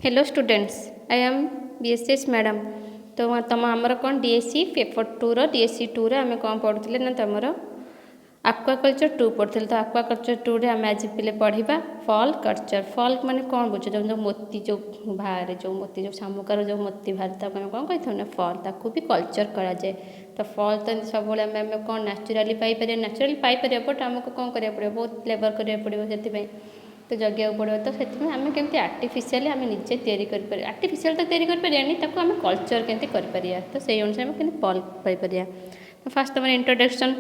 Hello students, I am BSS madam. तो तुम आमर कौन डीएससी पेपर 2 रो डीएससी 2 रे आम कौन पढ़ुले ना तुम आक्वाकल्चर 2 पढ़ुले। तो आक्वाकल्चर 2 रे आम आज पे पढ़ा फॉल कल्चर। फॉल माने कौन बुझ जो मोती जो बाहर जो मोती जो शामुकार जो मोती बाहर तक आम कौन कही ना फॉल ताकू भी कल्चर करा जाए। तो फॉल तो सब आम कौन नेचुराली पाइपर नेचुराली पाइपर बट आमको कौन करा पड़ो बहुत लेबर करा पड़ो से तो जगह पड़ो। तो से आम केमती आर्टिफिशियल आम निजे तैयारी आर्टिफिशियल तो तैयारी कर आम कल्चर केमती कर तो से अनुसार आम केमती फॉल पाइपर। तो फास्ट तुम इंट्रोडक्शन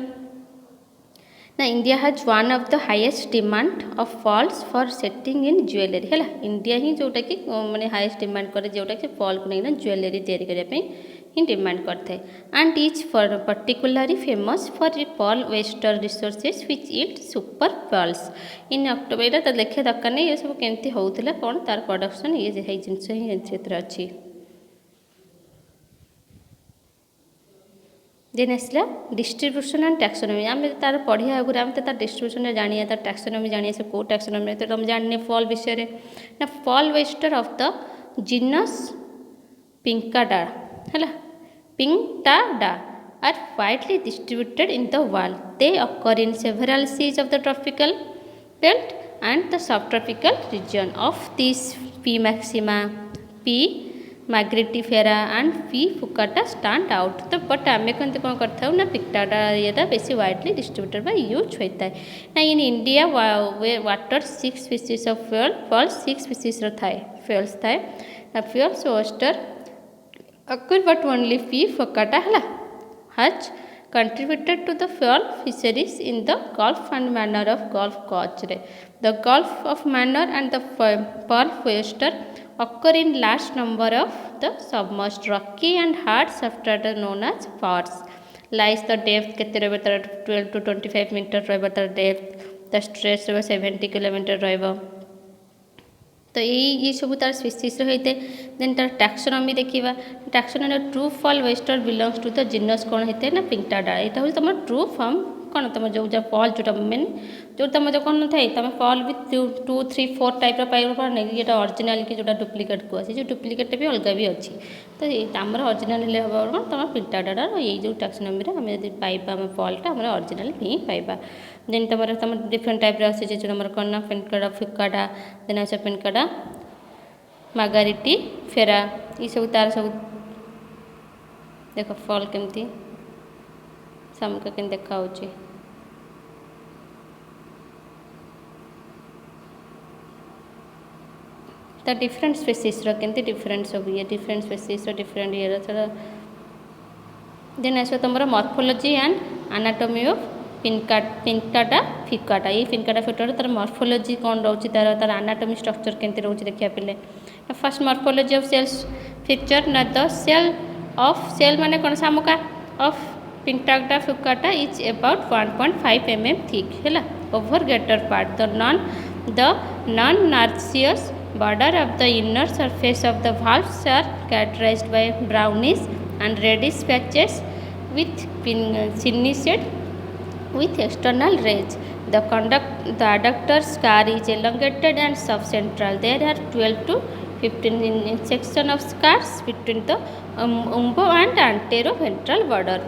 ना India has one of the highest demand of pearls for setting in jewellery है। इंडिया ही जोटा कि माने हाईएस्ट डिमांड करे जोटा कि फॉल को नहीं ज्वेलरी तैयारी करने ही डिमांड करते and is for particularly famous for pearl oyster resources which it super pearls in October. तो देखा दरकार नहीं ये सब केमती होता कौन तार प्रोडक्शन ये जिनस ही अच्छी। देन आसला डिस्ट्रीब्यूशन एंड टैक्सोनॉमी। आम तार पढ़िया आगे आम तार डिस्ट्रीब्यूशन जानिए तार टैक्सोनॉमी जानिए से कौ टैक्सोनॉमी तो तुम जाने फॉल विषय ना pearl oyster of the genus Pinctada है। Pinctada are widely distributed in the world. They occur in several seas of the tropical belt and the subtropical region. Of these, P. maxima, P. margritifera and P. fucata stand out. तो but आम कौन करता ना पिक्टाडा ये बेसी widely distributed by use होता है ना। In India water 6 species of pearl oysters 6 species थाए फ्यूल्स थाए pearls oyster occur but only P. fucata has contributed to the pearl fisheries in the Gulf and Manor of Gulf Coast. The Gulf of Manor and the pearl oyster occur in large number of the submerged rocky and hard substrata known as pars. Lies the depth केते रहबे तर 12 to 25 metre रहबे तर depth the stress रहबे 70 kilometre रहबे। तो ये सब तार स्पीसीज होते देन तार टैक्सोनॉमी देखा taxonomy true pearl oyster belongs to the genus कौन होते ना पिंटाडा। यहाँ हूँ तुम ट्रू फॉर्म कौन तुम जो फॉल जोटा मेन जो तुम जो कौन थाए तुम फॉल भी 2, 3, 4 टाइप पाइब नहीं ये ओरिजिनल कि जो डुप्लिकेट को आसी जो डुप्लिकेट भी अलग भी अच्छी। तो आमर ओरिजिनल हम कौन तुम पिंटाडार ये जो टैक्सोनॉमी आम जब पाइबा आम फॉलटा आम ओरिजिनल ही पाइबा। देन तुम डिफरेंट टाइप अच्छे जो तुम कौन ना पिंकाडा फिकाडा देन आस पिंकाडा मार्गारिटी फेरा ये सब तार सब देख फॉल केमती सामुका के देखा ता डिफरेंट स्पीसीज केमती डिफरेंट सब ये डिफरेंट स्पीसीज डिफरेंट ये देन आस तुम morphology and anatomy of Pinctada फिकाटा। ये पिंकाडा फिकाटा तार मॉर्फोलॉजी कौन रोचे तार तार एनाटॉमी स्ट्रक्चर केमती रोचे देखा पे। First morphology of shells feature ना द सेल ऑफ सेल माने कौन शामुका of Pinctada fucata is about 1.5 mm thick है over greater part the non nacreous border of the inner surface of the valves are characterized by brownish and reddish patches with pinnacled with external rays. The adductor scar is elongated and subcentral. There are 12 to 15 section of scars between the umbo and anteroventral border.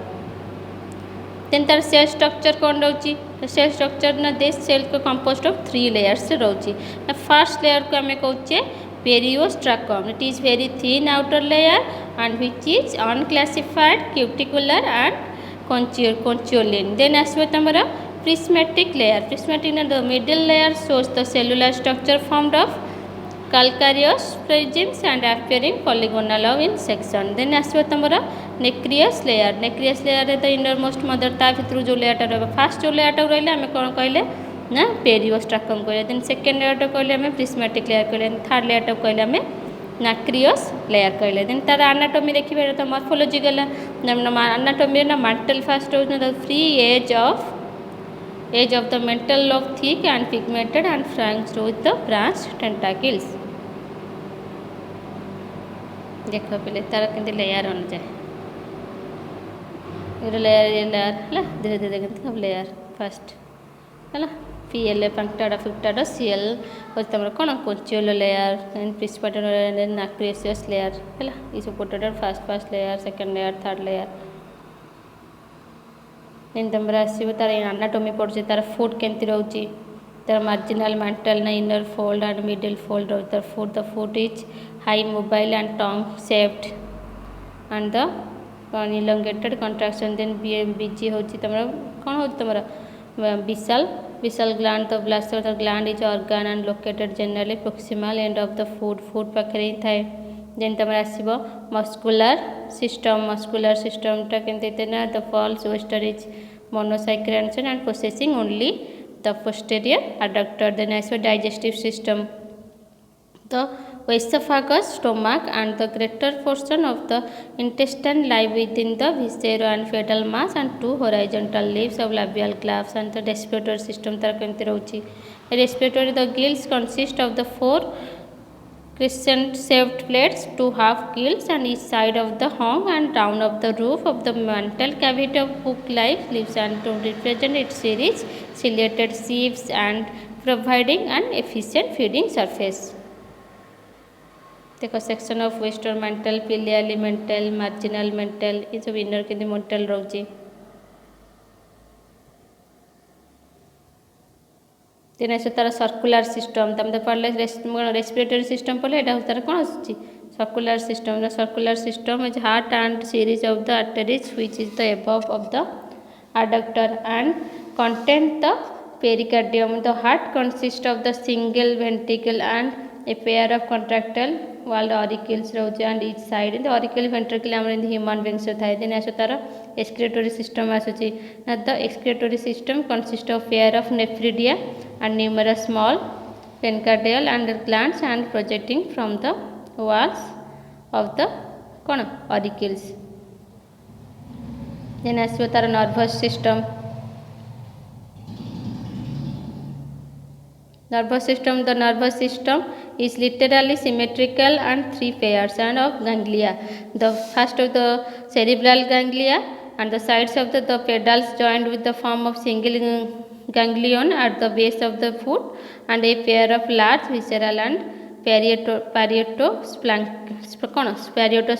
Then तार shell structure कौन रोची shell structure ना this shell को composed of 3 layers रोची। First layer को आम कहे periostracum it is very thin outer layer and which is unclassified cuticular and conchiolin. Then आसबे तुमरा prismatic layer the middle layer shows the cellular structure formed of calcareous prisms and appearing polygonal in section. Then आसबे तुमरा nacreous layer the innermost mother ता भितर जो लेयरटा रहा fast जो लेयरटा रहा आम कौन कहले ना पेरियोस्ट्राकम कहले। देन सेकेंड लेयरटा कहले आम प्रिस्मेटिक लेयर कहले थर्ड लेयरटा कहले आम नाक्रियस लेयर कहले। देन तार एनाटॉमी देखिए तो मॉर्फोलॉजी गला एनाटॉमी ना मेंटल फास्ट हो free edge of the mental lobe thick and pigmented and fringed with the branched tentacles. देख पे तार के लेयर अन जाए ये लेयर है धीरे धीरे देखते लेयर फर्स्ट है PLA punctata fructata CL होची तमर कोन कोचियोल लेयर एंड प्रिस्पाटन एंड नाक्रियस लेयर हैला ई सब पोटेटो first layer second layer third layer then तमर आसीबो तार एनाटॉमी पड़छ तार फुट केमति रहउची तार मार्जिनल मेंटल ना inner fold and middle fold रहउ तार foot the foot is high mobile and tongue shaped and the elongated contraction then BG होची तमर कोन होची तमर Visual gland the bladder gland is organ and located generally proximal end of the foot पाखरे थाए then तमर आसीबो muscular system टा केमते तेना the falls oyster is monosaccharide and possessing only the posterior adductor then आसीबो digestive system the esophagus stomach and the greater portion of the intestine lie within the viscera and fetal mass and two horizontal leaves of labial glands and the respiratory system tar kemti rahuchi respiratory the gills consist of the four crescent shaped plates two half gills and each side of the hung and down of the roof of the mantle cavity of hook like leaves and to represent its series ciliated sheaths and providing an efficient feeding surface देखो section of western mantle pallial mantle marginal mantle ये सब inner के mental रोची then ऐसे तार circular system तम तो पढ़ले respiratory system पढ़ले एटा तार कोन आछि circular system is heart and series of the arteries which is the above of the adductor and content the pericardium the heart consists of the single ventricle and a pair of contractile walled auricles roche and each side in the auricle ventricle amar in the human beings thai then aso tara excretory system asuchi na the excretory system consists of pair of nephridia and numerous small pancreatial and glands and projecting from the walls of the auricles then aso tara nervous system the nervous system is literally symmetrical and three pairs and of ganglia the first of the cerebral ganglia and the sides of the pedals joined with the form of single ganglion at the base of the foot and a pair of large visceral and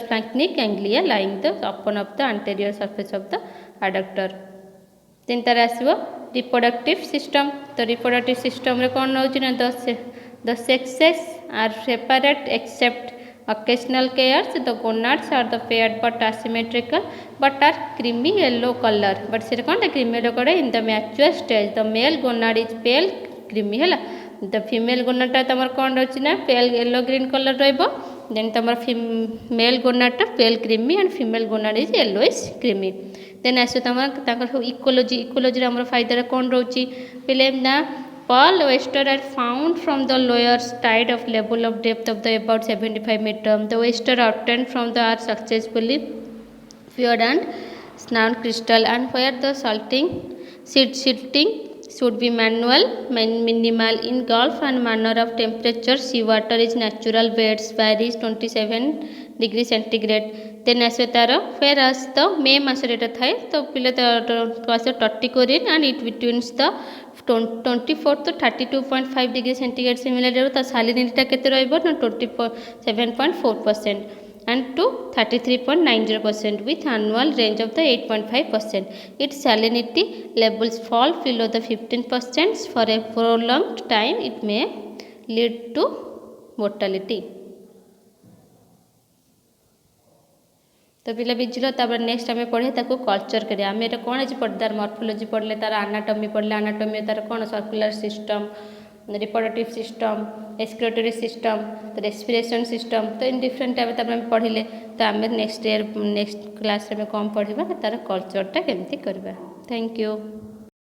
splanchnic ganglia lying the upon of the anterior surface of the adductor then tar asibo reproductive system the reproductive system re kon hochi na the sexes are separate except occasional pairs the gonads are the paired but asymmetrical but are creamy yellow color but se kon creamy yellow color in the mature stage the male gonad is pale creamy hela the female gonad ta tamar kon hochi na pale yellow green color roibo then tamar male gonad ta pale creamy and female gonad is yellowish creamy then aso tamar takar ecology रे हमर फायदा कोन रहउची पहले ना pearl oyster are found from the lower side of level of depth of the about 75 meter the oyster are obtained from the are successfully cured and snout crystal and where the silting should be minimal in gulf and manner of temperature sea water is natural beds varies 27 degree centigrade then aswe taro whereas the May masare eta thai to pile to torticorin and it between the 24 to 32.5 degree centigrade similarly ta salinity ta kete roibo na 27.4% and to 33.90% with annual range of the 8.5%. Its salinity levels fall below the 15% for a prolonged time. It may lead to mortality. तो पिला बिजलो तापर next आमे पढ़े ताको culture करे आमे एटा कोन अछि पढ़दार morphology पढ़ले तार एनाटॉमी पढ़ले एनाटॉमी तार कोन circular system reproductive system excretory system तो रेस्पिरेशन सिस्टम तो इन डिफरेंट टाइप तापर पढ़ले तो आमे नेक्स्ट क्लास रे कम पढ़िबा तार कल्चर टा केमती करबा थैंक यू।